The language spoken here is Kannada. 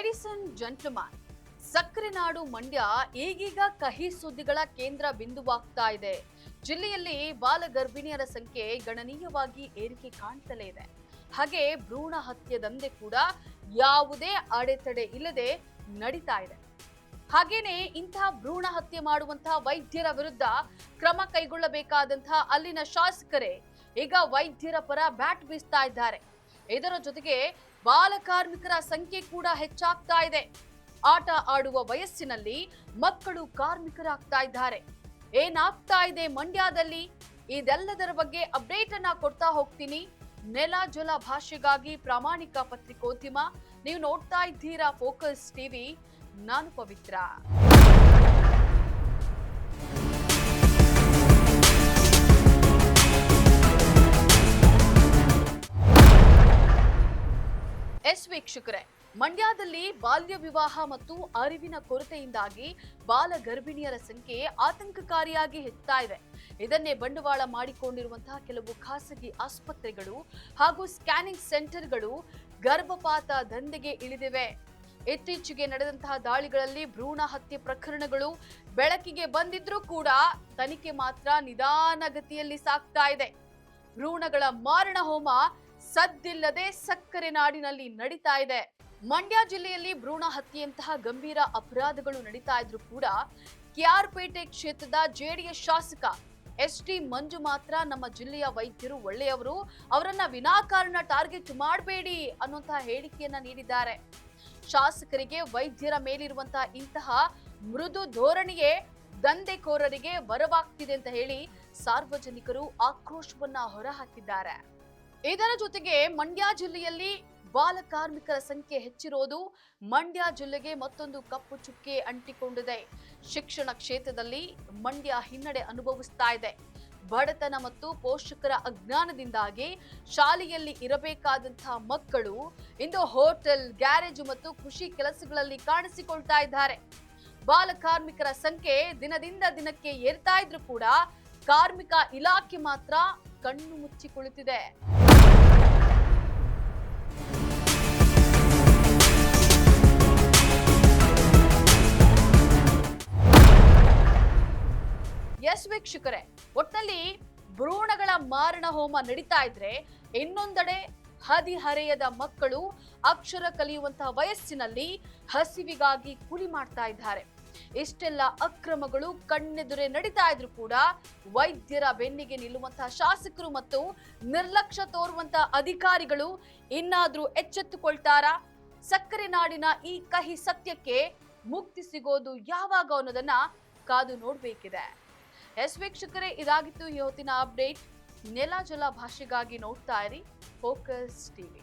ಲೇಡೀಸ್ ಅಂಡ್ ಜೆಂಟ್ಲ್ಮನ್, ಸಕ್ಕರೆ ನಾಡು ಮಂಡ್ಯ ಈಗೀಗ ಕಹಿ ಸುದ್ದಿಗಳ ಕೇಂದ್ರ ಬಿಂದುವಾಗ್ತಾ ಇದೆ. ಜಿಲ್ಲೆಯಲ್ಲಿ ಬಾಲ ಗರ್ಭಿಣಿಯರ ಸಂಖ್ಯೆ ಗಣನೀಯವಾಗಿ ಏರಿಕೆ ಕಾಣ್ತಲೇ ಇದೆ. ಹಾಗೆ ಭ್ರೂಣ ಹತ್ಯೆ ದಂಧೆ ಕೂಡ ಯಾವುದೇ ಅಡೆತಡೆ ಇಲ್ಲದೆ ನಡೀತಾ ಇದೆ. ಹಾಗೇನೆ ಇಂತಹ ಭ್ರೂಣ ಹತ್ಯೆ ಮಾಡುವಂತಹ ವೈದ್ಯರ ವಿರುದ್ಧ ಕ್ರಮ ಕೈಗೊಳ್ಳಬೇಕಾದಂತಹ ಅಲ್ಲಿನ ಶಾಸಕರೇ ಈಗ ವೈದ್ಯರ ಪರ ಬ್ಯಾಟ್ ಬೀಸ್ತಾ ಇದ್ದಾರೆ. ಇದರ ಜೊತೆಗೆ ಬಾಲ ಕಾರ್ಮಿಕರ ಸಂಖ್ಯೆ ಕೂಡ ಹೆಚ್ಚಾಗ್ತಾ ಇದೆ. ಆಟ ಆಡುವ ವಯಸ್ಸಿನಲ್ಲಿ ಮಕ್ಕಳು ಕಾರ್ಮಿಕರಾಗ್ತಾ ಇದ್ದಾರೆ. ಏನಾಗ್ತಾ ಇದೆ ಮಂಡ್ಯದಲ್ಲಿ, ಇದೆಲ್ಲದರ ಬಗ್ಗೆ ಅಪ್ಡೇಟ್ ಅನ್ನ ಕೊಡ್ತಾ ಹೋಗ್ತೀನಿ. ನೆಲ ಜಲ ಭಾಷೆಗಾಗಿ ಪ್ರಾಮಾಣಿಕ ಪತ್ರಿಕೋದ್ಯಮ. ನೀವು ನೋಡ್ತಾ ಇದ್ದೀರಾ ಫೋಕಸ್ ಟಿವಿ. ನಾನು ಪವಿತ್ರ. ವೀಕ್ಷಕರೇ, ಮಂಡ್ಯದಲ್ಲಿ ಬಾಲ್ಯ ವಿವಾಹ ಮತ್ತು ಅರಿವಿನ ಕೊರತೆಯಿಂದಾಗಿ ಬಾಲ ಗರ್ಭಿಣಿಯರ ಸಂಖ್ಯೆ ಆತಂಕಕಾರಿಯಾಗಿ ಹೆಚ್ಚುತ್ತಾ ಇದೆ. ಇದನ್ನೇ ಬಂಡವಾಳ ಮಾಡಿಕೊಂಡಿರುವಂತಹ ಕೆಲವು ಖಾಸಗಿ ಆಸ್ಪತ್ರೆಗಳು ಹಾಗೂ ಸ್ಕ್ಯಾನಿಂಗ್ ಸೆಂಟರ್ಗಳು ಗರ್ಭಪಾತ ದಂಧೆಗೆ ಇಳಿದಿವೆ. ಇತ್ತೀಚೆಗೆ ನಡೆದಂತಹ ದಾಳಿಗಳಲ್ಲಿ ಭ್ರೂಣ ಹತ್ಯೆ ಪ್ರಕರಣಗಳು ಬೆಳಕಿಗೆ ಬಂದಿದ್ರೂ ಕೂಡ ತನಿಖೆ ಮಾತ್ರ ನಿಧಾನಗತಿಯಲ್ಲಿ ಸಾಗ್ತಾ ಇದೆ. ಭ್ರೂಣಗಳ ಮಾರಣ ಹೋಮ ಸದ್ದಿಲ್ಲದೆ ಸಕ್ಕರೆ ನಾಡಿನಲ್ಲಿ ನಡೀತಾ ಇದೆ. ಮಂಡ್ಯ ಜಿಲ್ಲೆಯಲ್ಲಿ ಭ್ರೂಣ ಹತ್ಯೆಯಂತಹ ಗಂಭೀರ ಅಪರಾಧಗಳು ನಡೀತಾ ಇದ್ರೂ ಕೂಡ ಕೆಆರ್ಪೇಟೆ ಕ್ಷೇತ್ರದ ಜೆಡಿಎಸ್ ಶಾಸಕ ಎಸ್.ಟಿ. ಮಂಜು ಮಾತ್ರ ನಮ್ಮ ಜಿಲ್ಲೆಯ ವೈದ್ಯರು ಒಳ್ಳೆಯವರು, ಅವರನ್ನ ವಿನಾಕಾರಣ ಟಾರ್ಗೆಟ್ ಮಾಡಬೇಡಿ ಅನ್ನುವಂತಹ ಹೇಳಿಕೆಯನ್ನ ನೀಡಿದ್ದಾರೆ. ಶಾಸಕರಿಗೆ ವೈದ್ಯರ ಮೇಲಿರುವಂತಹ ಇಂತಹ ಮೃದು ಧೋರಣೆಯೇ ದಂಧೆಕೋರರಿಗೆ ವರವಾಗ್ತಿದೆ ಅಂತ ಹೇಳಿ ಸಾರ್ವಜನಿಕರು ಆಕ್ರೋಶವನ್ನ ಹೊರಹಾಕಿದ್ದಾರೆ. ಇದರ ಜೊತೆಗೆ ಮಂಡ್ಯ ಜಿಲ್ಲೆಯಲ್ಲಿ ಬಾಲ ಕಾರ್ಮಿಕರ ಸಂಖ್ಯೆ ಹೆಚ್ಚಿರೋದು ಮಂಡ್ಯ ಜಿಲ್ಲೆಗೆ ಮತ್ತೊಂದು ಕಪ್ಪು ಚುಕ್ಕೆ ಅಂಟಿಕೊಂಡಿದೆ. ಶಿಕ್ಷಣ ಕ್ಷೇತ್ರದಲ್ಲಿ ಮಂಡ್ಯ ಹಿನ್ನಡೆ ಅನುಭವಿಸ್ತಾ ಇದೆ. ಬಡತನ ಮತ್ತು ಪೋಷಕರ ಅಜ್ಞಾನದಿಂದಾಗಿ ಶಾಲೆಯಲ್ಲಿ ಇರಬೇಕಾದಂತಹ ಮಕ್ಕಳು ಇಂದು ಹೋಟೆಲ್, ಗ್ಯಾರೇಜ್ ಮತ್ತು ಕೃಷಿ ಕೆಲಸಗಳಲ್ಲಿ ಕಾಣಿಸಿಕೊಳ್ತಾ ಇದ್ದಾರೆ. ಬಾಲ ಕಾರ್ಮಿಕರ ಸಂಖ್ಯೆ ದಿನದಿಂದ ದಿನಕ್ಕೆ ಏರ್ತಾ ಇದ್ರೂ ಕೂಡ ಕಾರ್ಮಿಕ ಇಲಾಖೆ ಮಾತ್ರ ಕಣ್ಣು ಮುಚ್ಚಿ ಕುಳಿತಿದೆ. ವೀಕ್ಷಕರೇ, ಒಟ್ಟಲ್ಲಿ ಭ್ರೂಣಗಳ ಮಾರಣ ಹೋಮ ನಡೀತಾ ಇದ್ರೆ ಇನ್ನೊಂದೆಡೆ ಹದಿಹರೆಯದ ಮಕ್ಕಳು ಅಕ್ಷರ ಕಲಿಯುವಂತಹ ವಯಸ್ಸಿನಲ್ಲಿ ಹಸಿವಿಗಾಗಿ ಕೂಲಿ ಮಾಡ್ತಾ ಇದ್ದಾರೆ. ಇಷ್ಟೆಲ್ಲ ಅಕ್ರಮಗಳು ಕಣ್ಣೆದುರೇ ನಡೀತಾ ಇದ್ರು ಕೂಡ ವೈದ್ಯರ ಬೆನ್ನಿಗೆ ನಿಲ್ಲುವಂತಹ ಶಾಸಕರು ಮತ್ತು ನಿರ್ಲಕ್ಷ್ಯ ತೋರುವಂತಹ ಅಧಿಕಾರಿಗಳು ಇನ್ನಾದ್ರೂ ಎಚ್ಚೆತ್ತುಕೊಳ್ತಾರಾ? ಸಕ್ಕರೆ ನಾಡಿನ ಈ ಕಹಿ ಸತ್ಯಕ್ಕೆ ಮುಕ್ತಿ ಸಿಗೋದು ಯಾವಾಗ ಅನ್ನೋದನ್ನ ಕಾದು ನೋಡ್ಬೇಕಿದೆ. ವೀಕ್ಷಕರೇ, ಇದಾಗಿತ್ತು ಈ ಹೊತ್ತಿನ ಅಪ್ಡೇಟ್. ನೆಲ ಜಲ ಭಾಷೆಗಾಗಿ ನೋಡ್ತಾ ಇರಿ ಫೋಕಸ್ ಟಿವಿ.